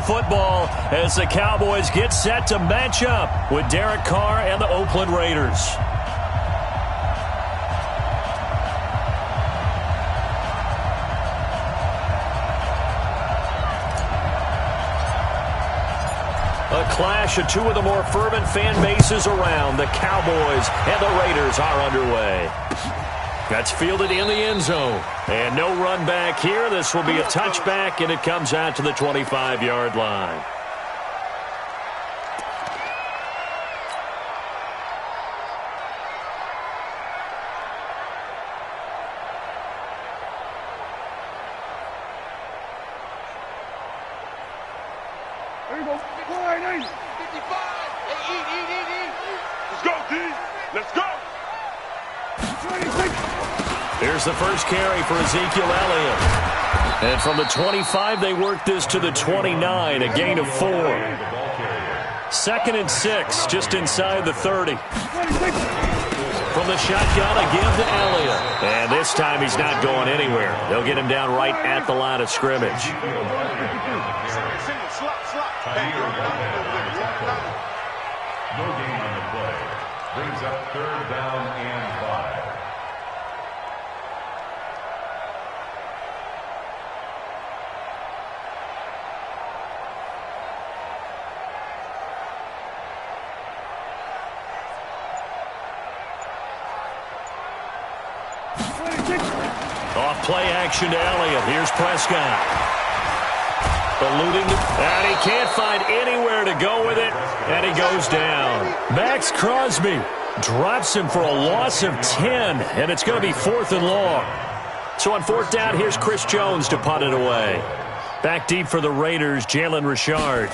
football as the Cowboys get set to match up with Derek Carr and the Oakland Raiders. A clash of two of the more fervent fan bases around. The Cowboys and the Raiders are underway. That's fielded in the end zone. And no run back here. This will be a touchback, and it comes out to the 25-yard line. There you go. 55. Hey, let's go, D. Let's go. 26. Here's the first carry for Ezekiel Elliott. And from the 25, they work this to the 29, a gain of 4. 2nd and 6, just inside the 30. From the shotgun, a give to Elliott. And this time he's not going anywhere. They'll get him down right at the line of scrimmage. No gain on the play. Brings up 3rd down and 5. Off play action to Elliott. Here's Prescott. Eluding, and he can't find anywhere to go with it, and he goes down. Max Crosby drops him for a loss of 10, and it's going to be 4th and long. So on 4th down, here's Chris Jones to punt it away. Back deep for the Raiders, Jalen Richard.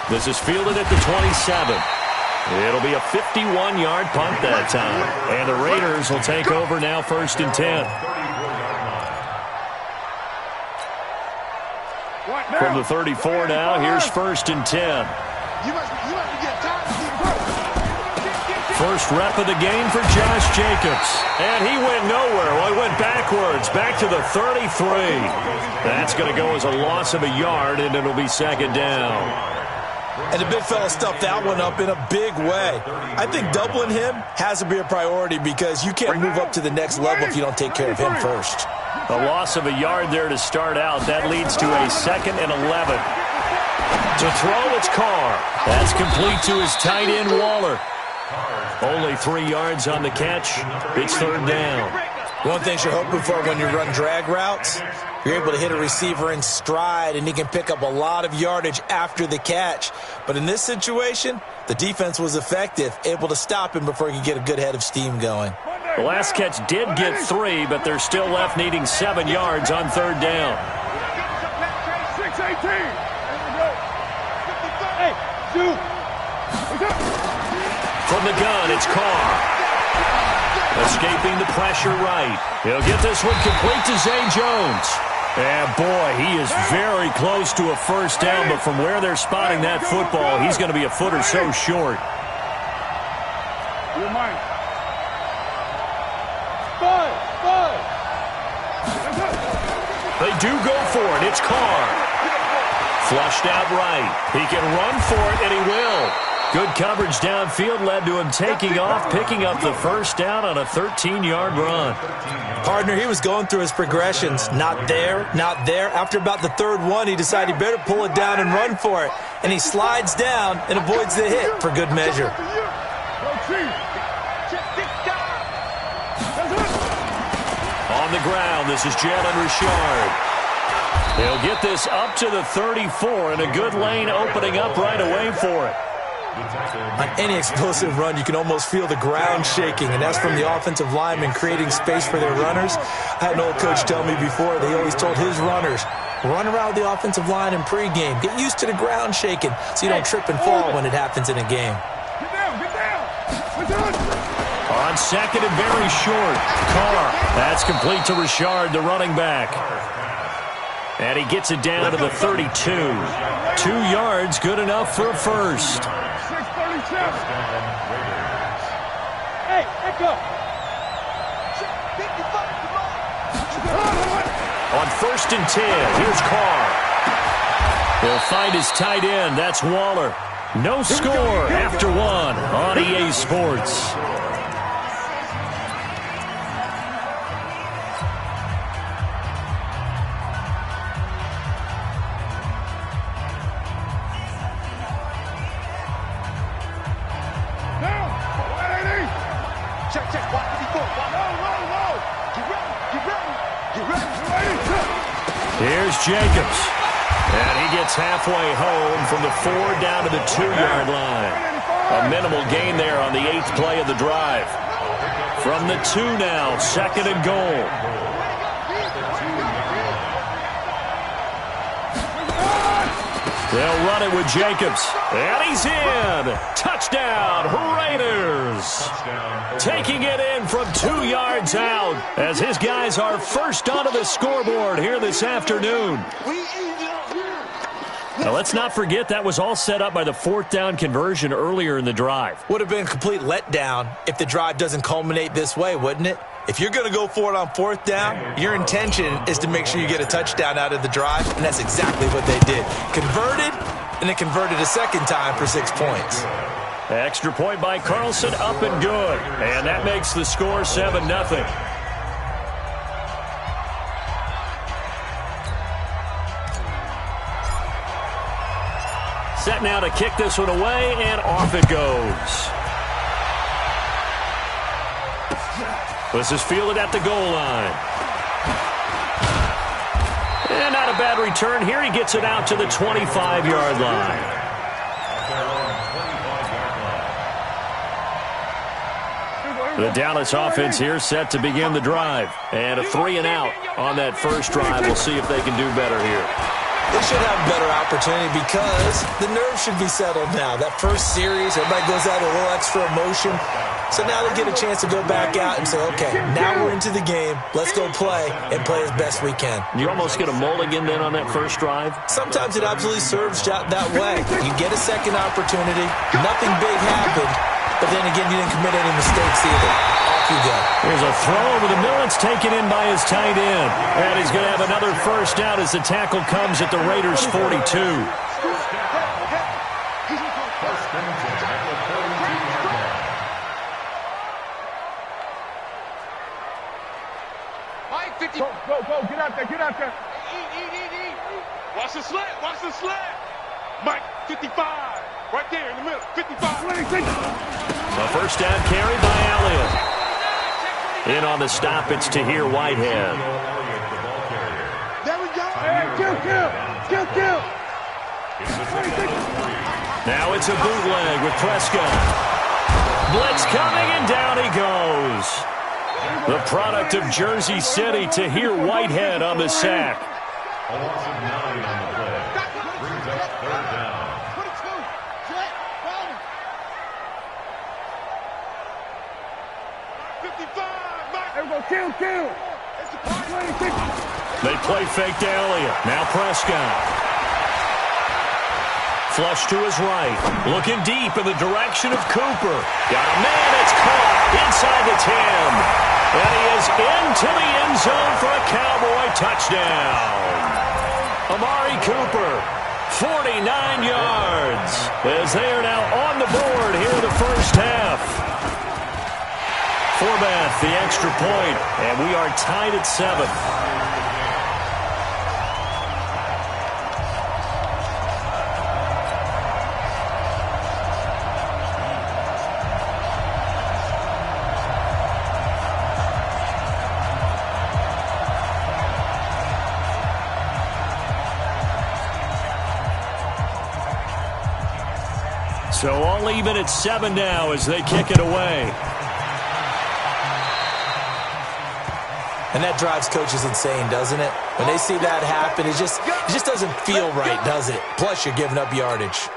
This is fielded at the 27. It'll be a 51-yard punt that time. And the Raiders will take over now 1st and 10. From the 34 now, here's 1st and 10. First rep of the game for Josh Jacobs. And he went nowhere. Well, he went backwards, back to the 33. That's going to go as a loss of a yard, and it'll be 2nd down. And the big fella stuffed that one up in a big way. I think doubling him has to be a priority because you can't move up to the next level if you don't take care of him first. A loss of a yard there to start out. That leads to a 2nd and 11. To throw, it's Carr. That's complete to his tight end, Waller. Only 3 yards on the catch. It's 3rd down. One thing you're hoping for when you run drag routes, you're able to hit a receiver in stride, and he can pick up a lot of yardage after the catch. But in this situation, the defense was effective, able to stop him before he could get a good head of steam going. The last catch did get 3, but they're still left needing 7 yards on 3rd down. 6-18. Hey, from the gun, it's Carr. Escaping the pressure right. He'll get this one complete to Zay Jones. And, boy, he is very close to a 1st down, but from where they're spotting that football, he's going to be a foot or so short. You're mine. 5. They do go for it. It's Carr. Flushed out right. He can run for it, and he will. Good coverage downfield led to him taking off, picking up the 1st down on a 13-yard run. Partner, he was going through his progressions. Not there, not there. After about the 3rd one, he decided he better pull it down and run for it. And he slides down and avoids the hit for good measure. On the ground, this is Jalen Richard. He'll get this up to the 34, and a good lane opening up right away for it. On any explosive run, you can almost feel the ground shaking, and that's from the offensive linemen creating space for their runners. I had an old coach tell me before, they always told his runners, run around the offensive line in pregame. Get used to the ground shaking so you don't trip and fall when it happens in a game. Get down. On 2nd and very short, Carr. That's complete to Richard, the running back. And he gets it down to the 32. 2 yards, good enough for a 1st. Hey, echo. on 1st and 10. Here's Carr. He'll find his tight end. That's Waller. No score after 1 on EA Sports. Here's Jacobs. And he gets halfway home from the 4 down to the 2-yard line. A minimal gain there on the 8th play of the drive. From the 2 now, 2nd and goal. They'll run it with Jacobs. And he's in. Touchdown, Raiders. Taking it in from 2 yards out as his guys are first onto the scoreboard here this afternoon. Now, let's not forget that was all set up by the 4th down conversion earlier in the drive. Would have been a complete letdown if the drive doesn't culminate this way, wouldn't it? If you're going to go for it on 4th down, your intention is to make sure you get a touchdown out of the drive, and that's exactly what they did. Converted, and then converted a second time for 6 points. Extra point by Carlson, up and good. And that makes the score 7-0. Set now to kick this one away, and off it goes. This is fielded at the goal line. And not a bad return here. He gets it out to the 25-yard line. The Dallas offense here set to begin the drive. And a 3-and-out on that first drive. We'll see if they can do better here. They should have a better opportunity because the nerves should be settled now. That first series, everybody goes out with a little extra emotion. So now they get a chance to go back out and say, okay, now we're into the game. Let's go play and play as best we can. You almost get a mulligan then on that first drive? Sometimes it absolutely serves that way. You get a second opportunity. Nothing big happened. But then again, you didn't commit any mistakes either. Off you go. Here's a throw over the middle. It's taken in by his tight end. And he's going to have another first down as the tackle comes at the Raiders' 42. Go, get out there. Eat. Watch the slant. Mike, 55, right there in the middle, 55. A first down carry by Elliott. In on the stop, it's Tahir Whitehead. There we go. Kill. Now it's a bootleg with Prescott. Blitz coming, and down he goes. The product of Jersey City, Tahir Whitehead on the sack. A loss of 9 on the play. Brings up 3rd down. 55, kill. They play fake to Elliott. Now Prescott. Flush to his right. Looking deep in the direction of Cooper. Got a man. It's caught inside the 10. And he is into the end zone for a Cowboy touchdown. Amari Cooper, 49 yards, as they are now on the board here in the first half. Forbath, the extra point, and we are tied at 7. So all even at 7 now as they kick it away. And that drives coaches insane, doesn't it? When they see that happen, it just doesn't feel right, does it? Plus, you're giving up yardage.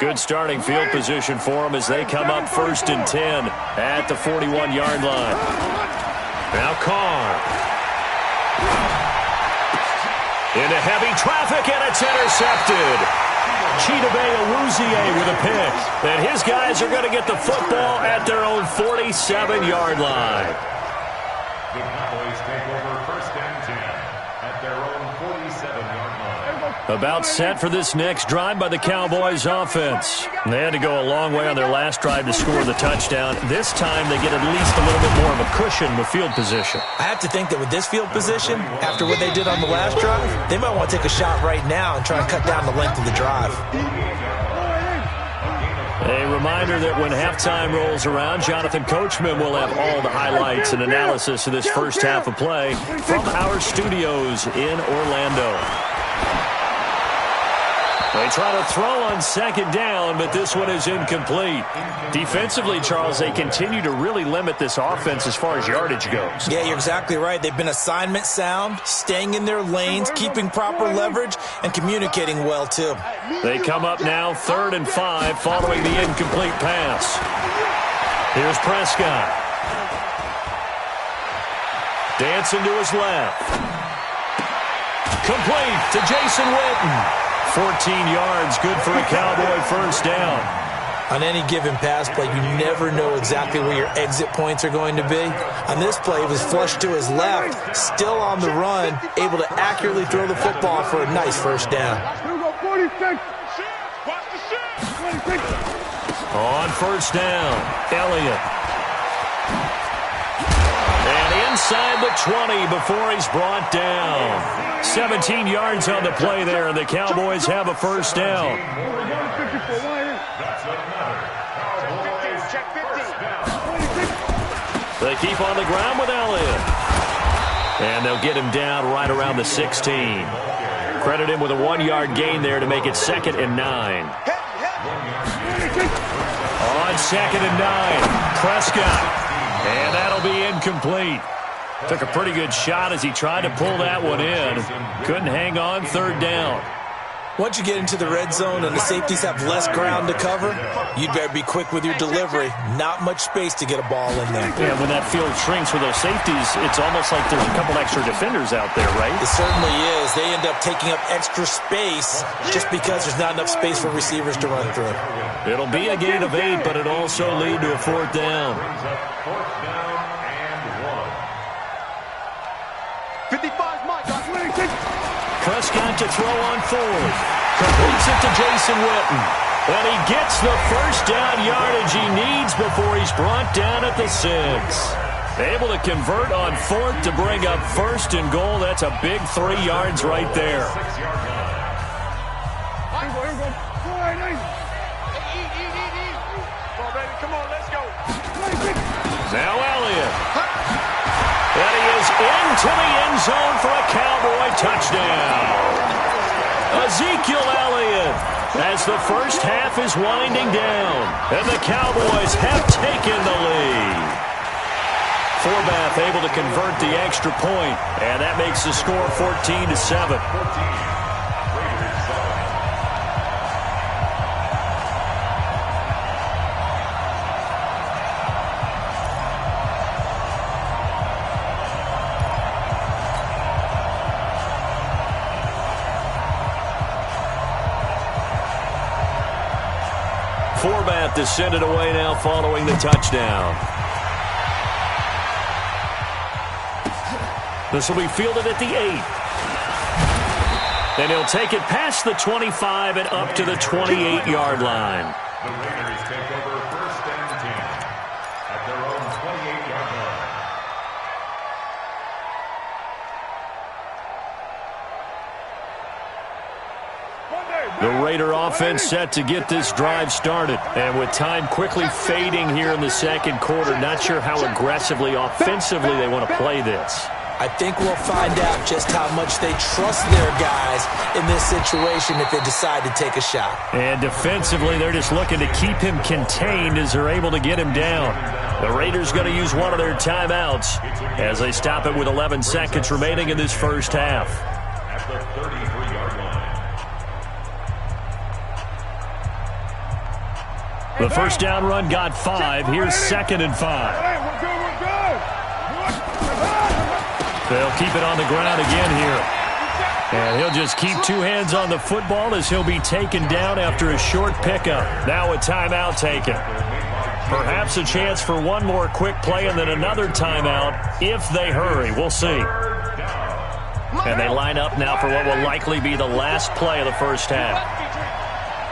Good starting field position for them as they come up 1st and 10 at the 41-yard line. Now Carr. Into heavy traffic, and it's intercepted. Chidobe Awuzie with a pick. And his guys are going to get the football at their own 47-yard line. The Cowboys take over first and 10 at their own 47-yard line. About set for this next drive by the Cowboys offense. They had to go a long way on their last drive to score the touchdown. This time they get at least a little bit more of a cushion with field position. I have to think that with this field position, after what they did on the last drive, they might want to take a shot right now and try and cut down the length of the drive. A reminder that when halftime rolls around, Jonathan Coachman will have all the highlights and analysis of this first half of play from our studios in Orlando. They try to throw on second down, but this one is incomplete. Defensively, Charles, they continue to really limit this offense as far as yardage goes. Yeah, you're exactly right. They've been assignment sound, staying in their lanes, keeping proper leverage, and communicating well, too. They come up now 3rd and 5 following the incomplete pass. Here's Prescott. Dancing to his left. Complete to Jason Witten. 14 yards, good for a Cowboy first down. On any given pass play, you never know exactly where your exit points are going to be. On this play, he was flushed to his left, still on the run, able to accurately throw the football for a nice first down. On first down, Elliott. And inside the 20 before he's brought down. 17 yards on the play there, and the Cowboys have a first down. They keep on the ground with Elliott. And they'll get him down right around the 16. Credit him with a 1-yard gain there to make it 2nd and 9. On 2nd and 9, Prescott. And that'll be incomplete. Took a pretty good shot as he tried to pull that one in. Couldn't hang on, 3rd down. Once you get into the red zone and the safeties have less ground to cover, you'd better be quick with your delivery. Not much space to get a ball in there. Yeah, when that field shrinks with those safeties, it's almost like there's a couple extra defenders out there, right? It certainly is. They end up taking up extra space just because there's not enough space for receivers to run through. It'll be a gain of 8, but it'll also lead to a 4th down. 55's Mike. Prescott to throw on 4th. Completes it to Jason Witten. And he gets the first down yardage he needs before he's brought down at the 6. Able to convert on 4th to bring up 1st and goal. That's a big 3 yards right there. Come on, let's go. Now Elliott. And he is into the end zone for a Cowboy touchdown. Ezekiel Elliott, as the first half is winding down, and the Cowboys have taken the lead. Forbath able to convert the extra point, and that makes the score 14-7. Forbath to send it away now following the touchdown. This will be fielded at the 8. And he'll take it past the 25 and up to the 28-yard line. The Raiders take over first and 10 at their own 28-yard line. The Raider offense set to get this drive started. And with time quickly fading here in the second quarter, not sure how aggressively, offensively they want to play this. I think we'll find out just how much they trust their guys in this situation if they decide to take a shot. And defensively, they're just looking to keep him contained as they're able to get him down. The Raiders going to use one of their timeouts as they stop it with 11 seconds remaining in this first half. At the 33-yard line. The first down run got 5. Here's 2nd and 5. They'll keep it on the ground again here. And he'll just keep 2 hands on the football as he'll be taken down after a short pickup. Now a timeout taken. Perhaps a chance for one more quick play and then another timeout if they hurry. We'll see. And they line up now for what will likely be the last play of the first half.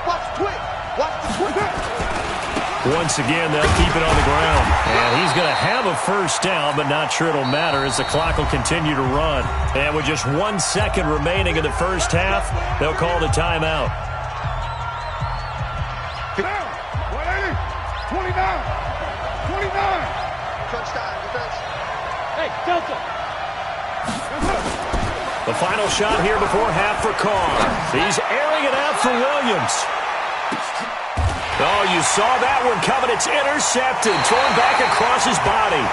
Watch the twitch. Watch the twitch. Once again, they'll keep it on the ground. And he's going to have a first down, but not sure it'll matter as the clock will continue to run. And with just 1 second remaining in the first half, they'll call the timeout. 29. Touchdown defense. Hey, Delta. The final shot here before half for Carr. He's airing it out for Williams. Oh, you saw that one coming. It's intercepted. Thrown back across his body.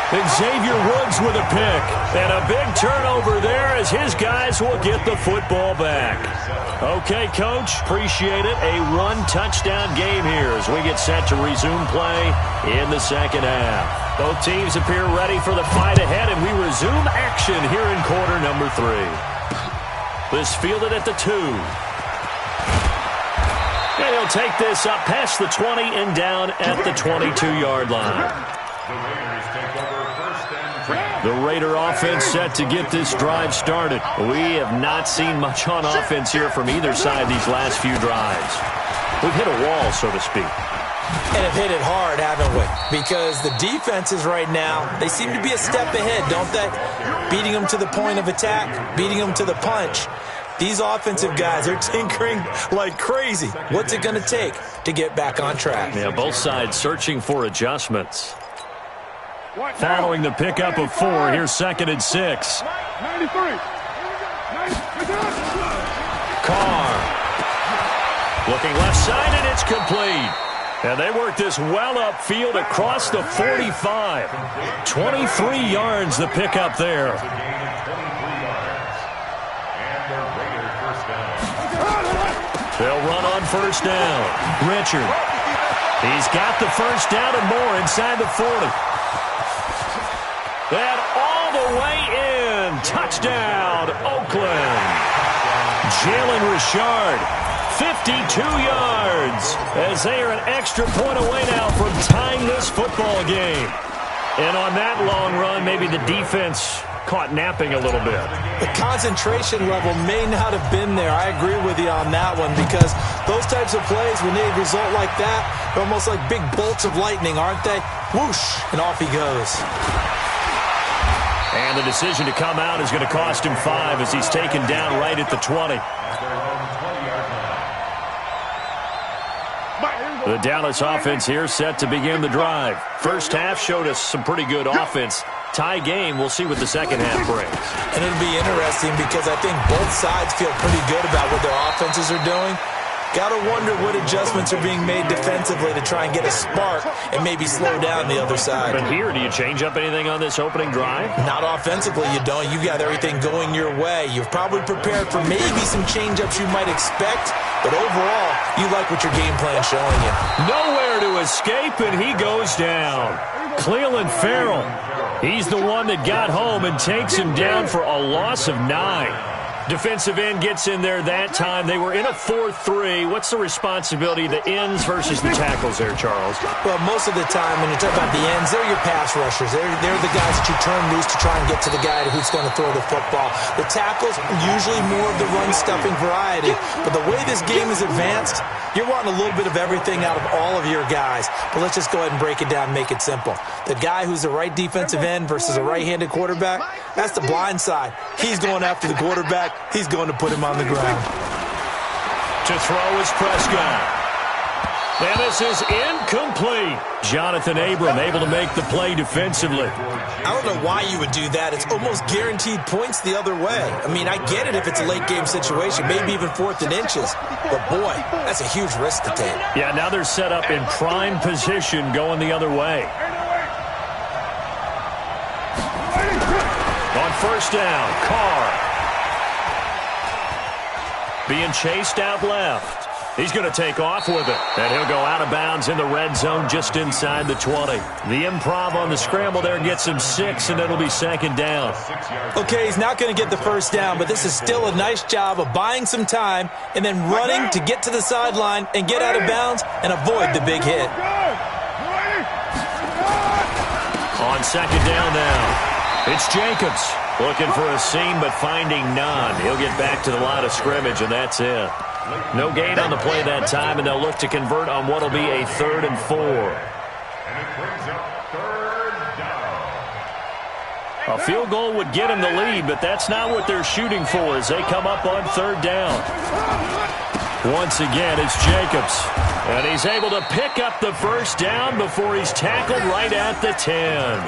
And Xavier Woods with a pick. And a big turnover there as his guys will get the football back. Okay, Coach, appreciate it. A one-touchdown game here as we get set to resume play in the second half. Both teams appear ready for the fight ahead, and we resume action here in quarter number 3. This fielded at the 2. And he'll take this up past the 20 and down at the 22-yard line. The Raider offense set to get this drive started. We have not seen much on offense here from either side these last few drives. We've hit a wall, so to speak. And have hit it hard, haven't we? Because the defenses right now, they seem to be a step ahead, don't they? Beating them to the point of attack, beating them to the punch. These offensive guys are tinkering like crazy. What's it going to take to get back on track? Yeah, both sides searching for adjustments. Following the pickup of 4, here's 2nd and 6. 93. Carr. Looking left side, and it's complete. And they work this well upfield across the 45. 23 yards the pickup there. They'll run on first down. Richard. He's got the first down and more inside the 40. And all the way in. Touchdown, Oakland. Jalen Richard, 52 yards, as they are an extra point away now from tying this football game. And on that long run, maybe the defense caught napping a little bit. The concentration level may not have been there. I agree with you on that one, because those types of plays, when they result like that, they're almost like big bolts of lightning, aren't they? Whoosh, and off he goes. And the decision to come out is going to cost him 5 as he's taken down right at the 20. The Dallas offense here set to begin the drive. First half showed us some pretty good offense. Tie game, we'll see what the second half brings. And it'll be interesting because I think both sides feel pretty good about what their offenses are doing. Got to wonder what adjustments are being made defensively to try and get a spark and maybe slow down the other side. But here, do you change up anything on this opening drive? Not offensively, you don't. You got everything going your way. You've probably prepared for maybe some change-ups you might expect, but overall, you like what your game plan's showing you. Nowhere to escape, and he goes down. Cleveland Farrell, he's the one that got home and takes him down for a loss of 9. Defensive end gets in there that time. They were in a 4-3. What's the responsibility of the ends versus the tackles there, Charles? Well, most of the time when you talk about the ends, they're your pass rushers. They're the guys that you turn loose to try and get to the guy who's going to throw the football. The tackles, usually more of the run-stuffing variety. But the way this game is advanced, you're wanting a little bit of everything out of all of your guys. But let's just go ahead and break it down and make it simple. The guy who's the right defensive end versus a right-handed quarterback, that's the blind side. He's going after the quarterback. He's going to put him on the ground. To throw is Prescott. And this is incomplete. Jonathan Abram able to make the play defensively. I don't know why you would do that. It's almost guaranteed points the other way. I mean, I get it if it's a late-game situation, maybe even 4th and inches. But, boy, that's a huge risk to take. Yeah, now they're set up in prime position going the other way. On first down, Carr. Being chased out left. He's going to take off with it. And he'll go out of bounds in the red zone just inside the 20. The improv on the scramble there gets him 6, and it'll be 2nd down. Okay, he's not going to get the first down, but this is still a nice job of buying some time and then running to get to the sideline and get out of bounds and avoid the big hit. On second down now, it's Jacobs. Looking for a seam, but finding none. He'll get back to the line of scrimmage, and that's it. No gain on the play that time, and they'll look to convert on what will be a 3rd and 4. And it brings up 3rd down. A field goal would get him the lead, but that's not what they're shooting for as they come up on 3rd down. Once again, it's Jacobs. And he's able to pick up the first down before he's tackled right at the 10.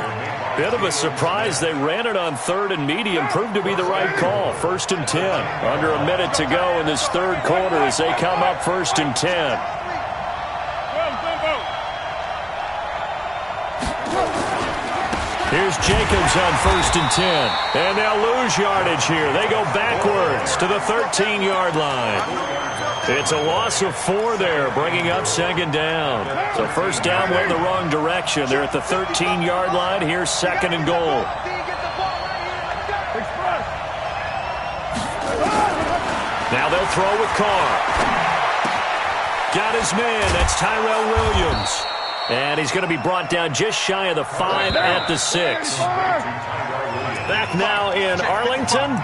Bit of a surprise. They ran it on 3rd and medium. Proved to be the right call. 1st and 10. Under a minute to go in this 3rd quarter as they come up 1st and 10. Here's Jacobs on 1st and 10. And they'll lose yardage here. They go backwards to the 13-yard line. It's a loss of 4 there, bringing up 2nd down. So 1st down went in the wrong direction. They're at the 13-yard line. Here's 2nd and goal. Now they'll throw with Carr. Got his man. That's Tyrell Williams. And he's going to be brought down just shy of the 5 at the 6. Back now in Arlington.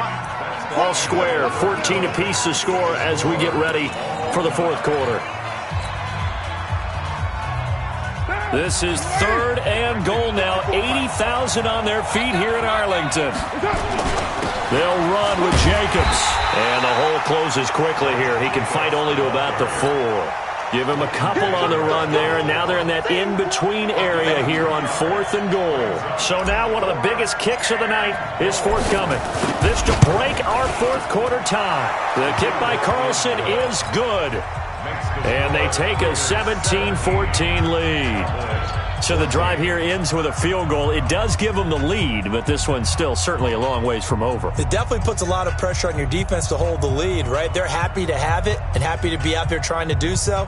All square, 14 apiece to score as we get ready for the 4th quarter. This is 3rd and goal now. 80,000 on their feet here in Arlington. They'll run with Jacobs. And the hole closes quickly here. He can fight only to about the 4. Give him a couple on the run there, and now they're in that in-between area here on 4th and goal. So now one of the biggest kicks of the night is forthcoming. This to break our 4th quarter tie. The kick by Carlson is good. And they take a 17-14 lead. So the drive here ends with a field goal. It does give them the lead, but this one's still certainly a long ways from over. It definitely puts a lot of pressure on your defense to hold the lead, right? They're happy to have it and happy to be out there trying to do so.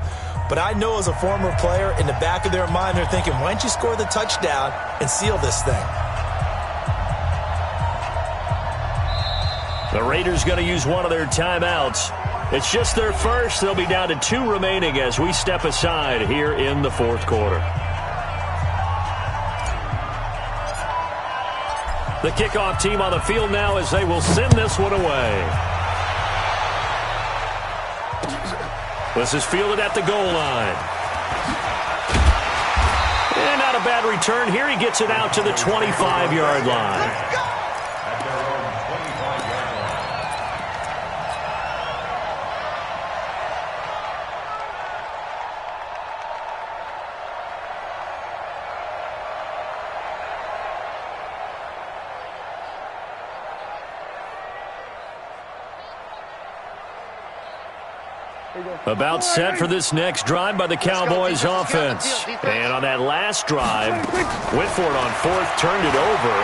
But I know as a former player, in the back of their mind, they're thinking, why don't you score the touchdown and seal this thing? The Raiders going to use one of their timeouts. It's just their first. They'll be down to 2 remaining as we step aside here in the 4th quarter. The kickoff team on the field now as they will send this one away. This is fielded at the goal line. And not a bad return here. He gets it out to the 25-yard line. About set for this next drive by the Cowboys offense. And on that last drive, went for it on 4th, turned it over.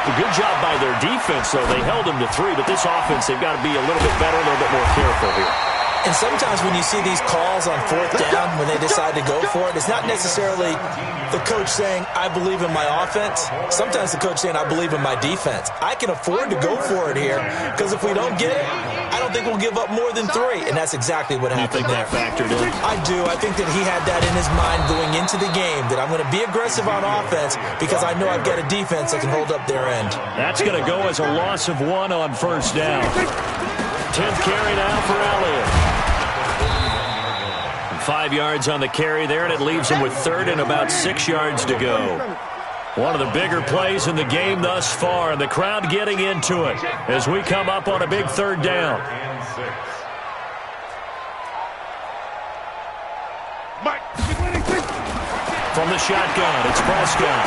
A good job by their defense, though. They held them to 3, but this offense, they've got to be a little bit better, a little bit more careful here. And sometimes when you see these calls on 4th down, when they decide to go for it, it's not necessarily the coach saying, I believe in my offense. Sometimes the coach saying, I believe in my defense. I can afford to go for it here because if we don't get it, I don't think we'll give up more than 3. And that's exactly what happened there. You think that factored in? I do. I think that he had that in his mind going into the game, that I'm going to be aggressive on offense because I know I've got a defense that can hold up their end. That's going to go as a loss of 1 on 1st down. 10th carry now for Elliott. 5 yards on the carry there, and it leaves him with 3rd and about 6 yards to go. One of the bigger plays in the game thus far, and the crowd getting into it as we come up on a big 3rd down. From the shotgun, it's Prescott.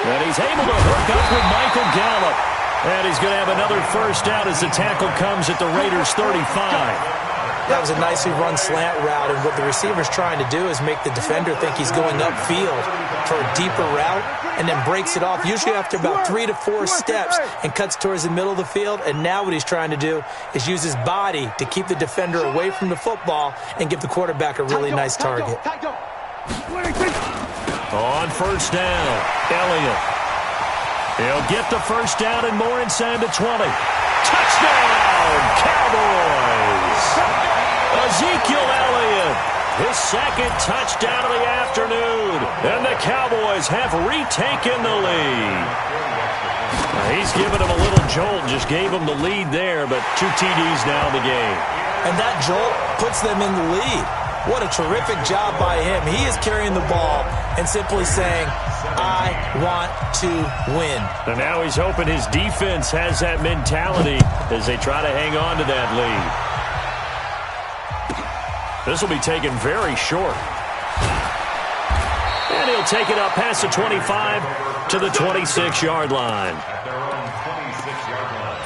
And he's able to hook up with Michael Gallup. And he's going to have another 1st down as the tackle comes at the Raiders' 35. That was a nicely run slant route, and what the receiver's trying to do is make the defender think he's going upfield for a deeper route and then breaks it off, usually after about 3 to 4 steps, and cuts towards the middle of the field. And now what he's trying to do is use his body to keep the defender away from the football and give the quarterback a really nice target. On 1st down, Elliott. He'll get the 1st down and more inside the 20. Touchdown, Cowboys! Ezekiel Elliott his second touchdown of the afternoon. And the Cowboys have retaken the lead. He's given him a little jolt, just gave him the lead there, but 2 TDs now in the game. And that jolt puts them in the lead. What a terrific job by him. He is carrying the ball and simply saying, I want to win. And now he's hoping his defense has that mentality as they try to hang on to that lead. This will be taken very short. And he'll take it up past the 25 to the 26-yard line. At their own 26-yard line.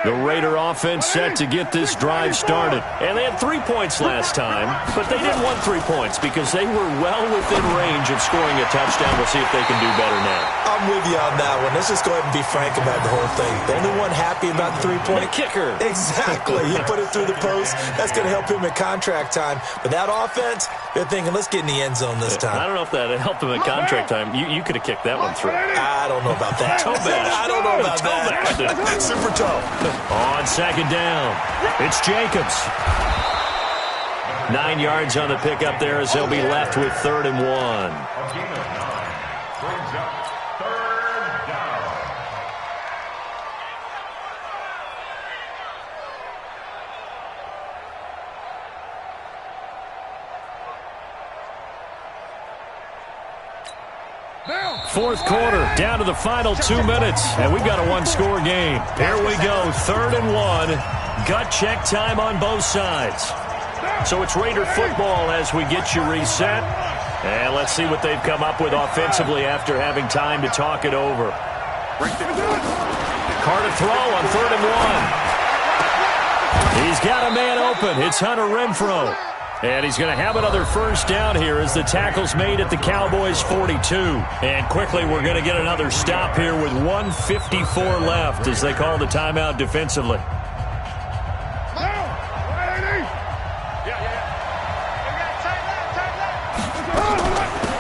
The Raider offense set to get this drive started. And they had 3 points last time, but they didn't want 3 points because they were well within range of scoring a touchdown. We'll see if they can do better now. I'm with you on that one. Let's just go ahead and be frank about the whole thing. The only one happy about the 3-point. The kicker. Exactly. He put it through the post. That's going to help him at contract time. But that offense, they're thinking, let's get in the end zone this time. I don't know if that helped him at contract time. You could have kicked that one through. I don't know about that. Toe bash. I don't know about that. Super toe. On second down, it's Jacobs. 9 yards on the pickup there as they'll be left with 3rd and 1. A gain of 9 brings up 3rd down. Fourth quarter, down to the final 2 minutes, and we've got a one-score game. Here we go, 3rd and 1. Gut check time on both sides. So it's Raider football as we get you reset. And let's see what they've come up with offensively after having time to talk it over. Carr to throw on 3rd and 1. He's got a man open. It's Hunter Renfrow. And he's going to have another first down here as the tackle's made at the Cowboys' 42. And quickly, we're going to get another stop here with 1:54 left as they call the timeout defensively.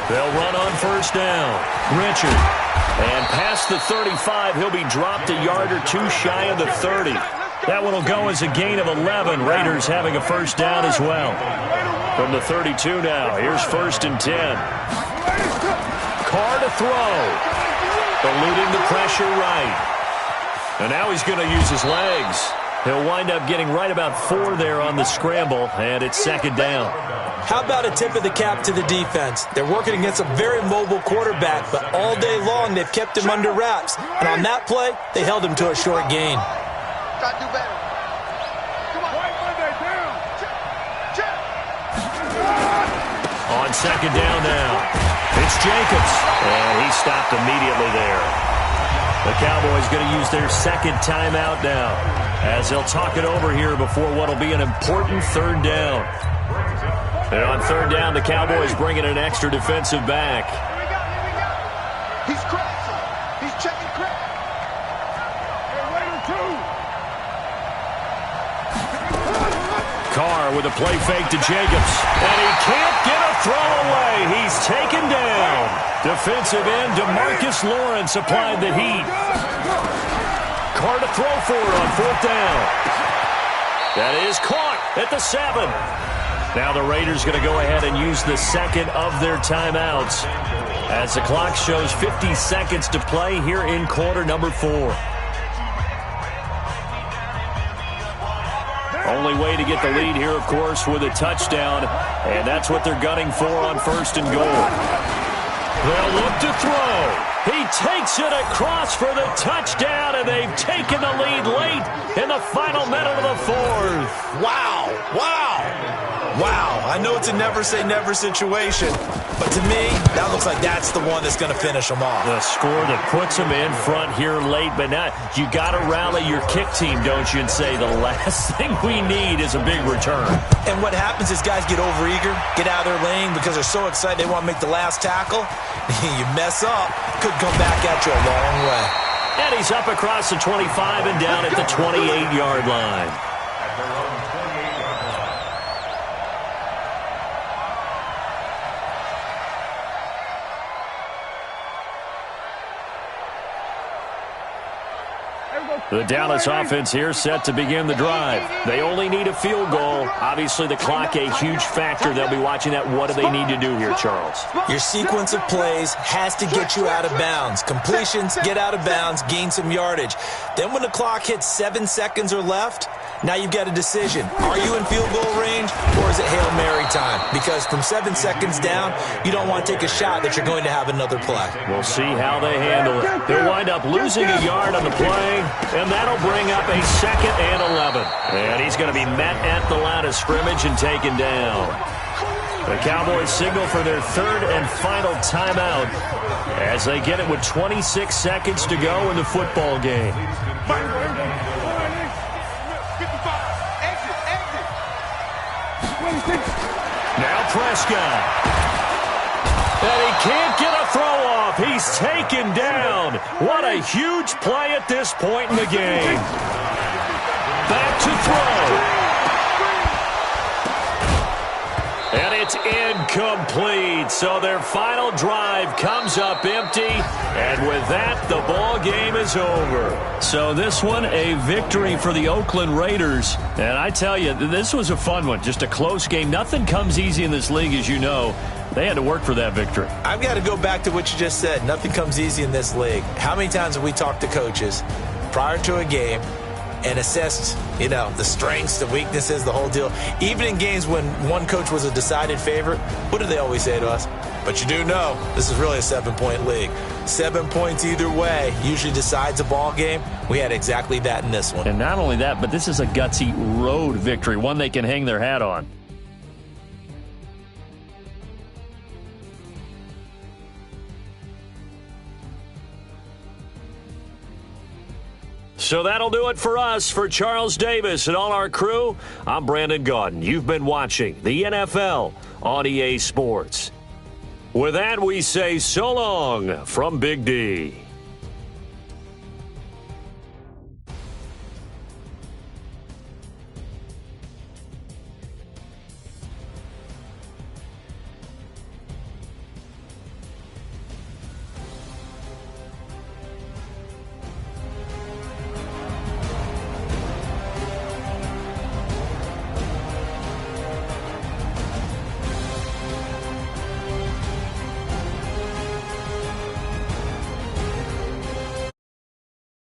They'll run on first down. Richard. And past the 35, he'll be dropped a yard or 2 shy of the 30. That one will go as a gain of 11. Raiders having a first down as well. From the 32 now, here's 1st and 10. Carr to throw. Eluding the pressure right. And now he's going to use his legs. He'll wind up getting right about 4 there on the scramble, and it's 2nd down. How about a tip of the cap to the defense? They're working against a very mobile quarterback, but all day long they've kept him under wraps. And on that play, they held him to a short gain. Try to do better. Come on. On 2nd down now, it's Jacobs. And he stopped immediately there. The Cowboys going to use their 2nd timeout now as they'll talk it over here before what will be an important 3rd down. And on 3rd down, the Cowboys bringing an extra defensive back. Here we go. He's crossing. He's checking crack. Hey, Raider 2. Carr with a play fake to Jacobs. And he can't get a throw away. He's taken down. Defensive end DeMarcus Lawrence applied the heat. Carr to throw for it on 4th down. That is caught at the 7. Now the Raiders going to go ahead and use the 2nd of their timeouts as the clock shows 50 seconds to play here in quarter number 4. Only way to get the lead here, of course, with a touchdown, and that's what they're gunning for on 1st and goal. They'll look to throw. He takes it across for the touchdown, and they've taken the lead late in the final minute of the 4th. Wow. I know it's a never-say-never situation, but to me, that looks like that's the one that's going to finish them off. The score that puts them in front here late, but now you got to rally your kick team, don't you, and say the last thing we need is a big return. And what happens is guys get overeager, get out of their lane because they're so excited they want to make the last tackle. You mess up, could come back at you a long way. And he's up across the 25 and down at the 28-yard line. At their own 28-yard line. The Dallas offense here set to begin the drive. They only need a field goal. Obviously, the clock a huge factor. They'll be watching that. What do they need to do here, Charles? Your sequence of plays has to get you out of bounds. Completions, get out of bounds, gain some yardage. Then when the clock hits 7 seconds or left, now you've got a decision. Are you in field goal range, or is it Hail Mary time? Because from 7 seconds down, you don't want to take a shot that you're going to have another play. We'll see how they handle it. They'll wind up losing a yard on the play, and that'll bring up a 2nd and 11. And he's going to be met at the line of scrimmage and taken down. The Cowboys signal for their 3rd and final timeout as they get it with 26 seconds to go in the football game. Now Prescott. And he can't get a throw off. He's taken down. What a huge play at this point in the game. Back to throw. And it's incomplete. So their final drive comes up empty. And with that, the ball game is over. So this one, a victory for the Oakland Raiders. And I tell you, this was a fun one. Just a close game. Nothing comes easy in this league, as you know. They had to work for that victory. I've got to go back to what you just said. Nothing comes easy in this league. How many times have we talked to coaches prior to a game and assessed, the strengths, the weaknesses, the whole deal? Even in games when one coach was a decided favorite, what do they always say to us? But you do know this is really a 7-point league. 7 points either way usually decides a ball game. We had exactly that in this one. And not only that, but this is a gutsy road victory, one they can hang their hat on. So that'll do it for us. For Charles Davis and all our crew, I'm Brandon Gaudin. You've been watching the NFL on EA Sports. With that, we say so long from Big D.